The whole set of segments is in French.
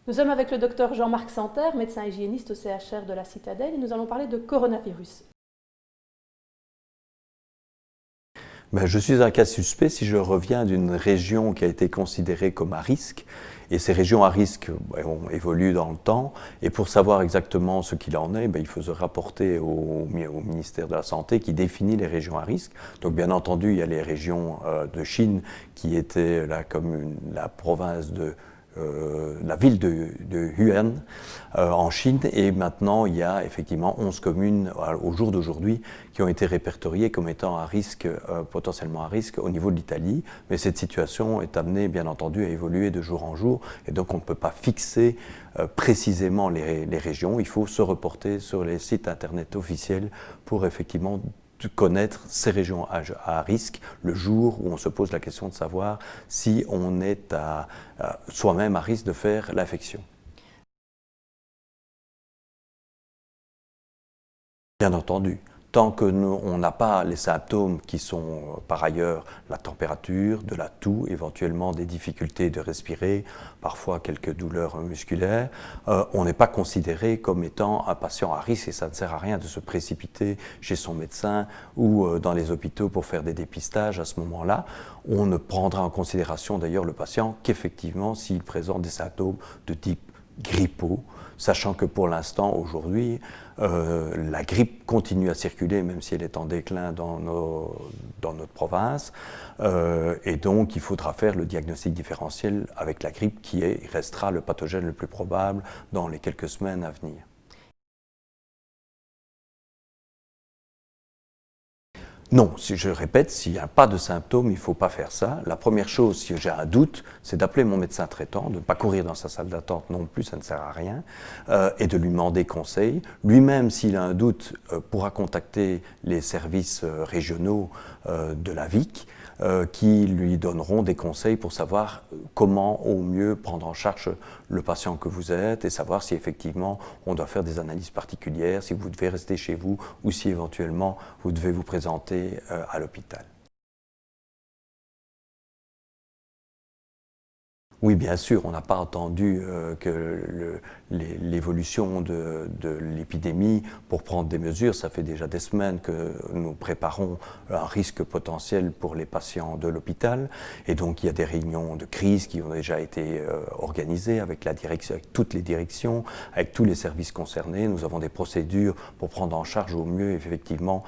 Nous sommes avec le docteur Jean-Marc Santerre, médecin hygiéniste au CHR de la Citadelle, et nous allons parler de coronavirus. Je suis un cas suspect si je reviens d'une région qui a été considérée comme à risque. Et ces régions à risque ont évolué dans le temps. Et pour savoir exactement ce qu'il en est, il faut se rapporter au ministère de la Santé qui définit les régions à risque. Donc bien entendu, il y a les régions de Chine qui étaient la province de la ville de Wuhan en Chine, et maintenant il y a effectivement 11 communes au jour d'aujourd'hui qui ont été répertoriées comme étant à risque, potentiellement à risque au niveau de l'Italie. Mais cette situation est amenée bien entendu à évoluer de jour en jour, et donc on ne peut pas fixer précisément les régions. Il faut se reporter sur les sites internet officiels pour effectivement de connaître ces régions à risque le jour où on se pose la question de savoir si on est soi-même à risque de faire l'infection. Bien entendu. Tant qu'on n'a pas les symptômes qui sont par ailleurs la température, de la toux, éventuellement des difficultés de respirer, parfois quelques douleurs musculaires, on n'est pas considéré comme étant un patient à risque, et ça ne sert à rien de se précipiter chez son médecin ou dans les hôpitaux pour faire des dépistages à ce moment-là. On ne prendra en considération d'ailleurs le patient qu'effectivement s'il présente des symptômes de type grippaux, sachant que pour l'instant, aujourd'hui, la grippe continue à circuler, même si elle est en déclin dans notre province, et donc il faudra faire le diagnostic différentiel avec la grippe qui restera le pathogène le plus probable dans les quelques semaines à venir. Non, si je répète, s'il n'y a pas de symptômes, il ne faut pas faire ça. La première chose, si j'ai un doute, c'est d'appeler mon médecin traitant, de ne pas courir dans sa salle d'attente non plus, ça ne sert à rien, et de lui demander conseil. Lui-même, s'il a un doute, pourra contacter les services régionaux de la VIC, qui lui donneront des conseils pour savoir comment au mieux prendre en charge le patient que vous êtes et savoir si effectivement on doit faire des analyses particulières, si vous devez rester chez vous ou si éventuellement vous devez vous présenter à l'hôpital. Oui, bien sûr, on n'a pas attendu que l'évolution de l'épidémie pour prendre des mesures. Ça fait déjà des semaines que nous préparons un risque potentiel pour les patients de l'hôpital. Et donc, il y a des réunions de crise qui ont déjà été organisées avec la direction, avec toutes les directions, avec tous les services concernés. Nous avons des procédures pour prendre en charge au mieux, effectivement,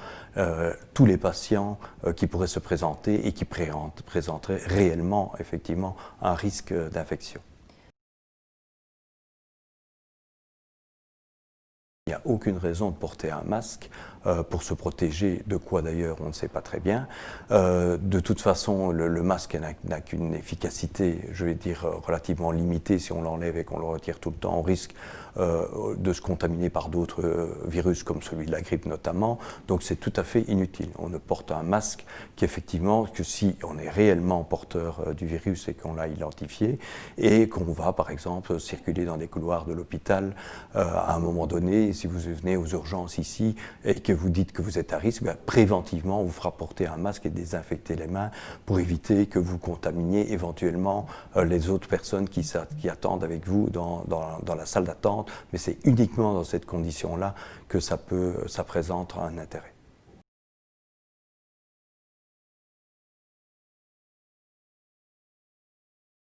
tous les patients qui pourraient se présenter et qui présenteraient réellement, effectivement, un risque d'infection. Il n'y a aucune raison de porter un masque pour se protéger de quoi d'ailleurs on ne sait pas très bien. De toute façon, le masque n'a qu'une efficacité, je vais dire, relativement limitée. Si on l'enlève et qu'on le retire tout le temps, on risque de se contaminer par d'autres virus comme celui de la grippe notamment. Donc c'est tout à fait inutile. On ne porte un masque qu'effectivement que si on est réellement porteur du virus et qu'on l'a identifié et qu'on va par exemple circuler dans des couloirs de l'hôpital à un moment donné. Si vous venez aux urgences ici et que vous dites que vous êtes à risque, préventivement, on vous fera porter un masque et désinfecter les mains pour éviter que vous contaminiez éventuellement les autres personnes qui attendent avec vous dans la salle d'attente. Mais c'est uniquement dans cette condition-là que ça présente un intérêt.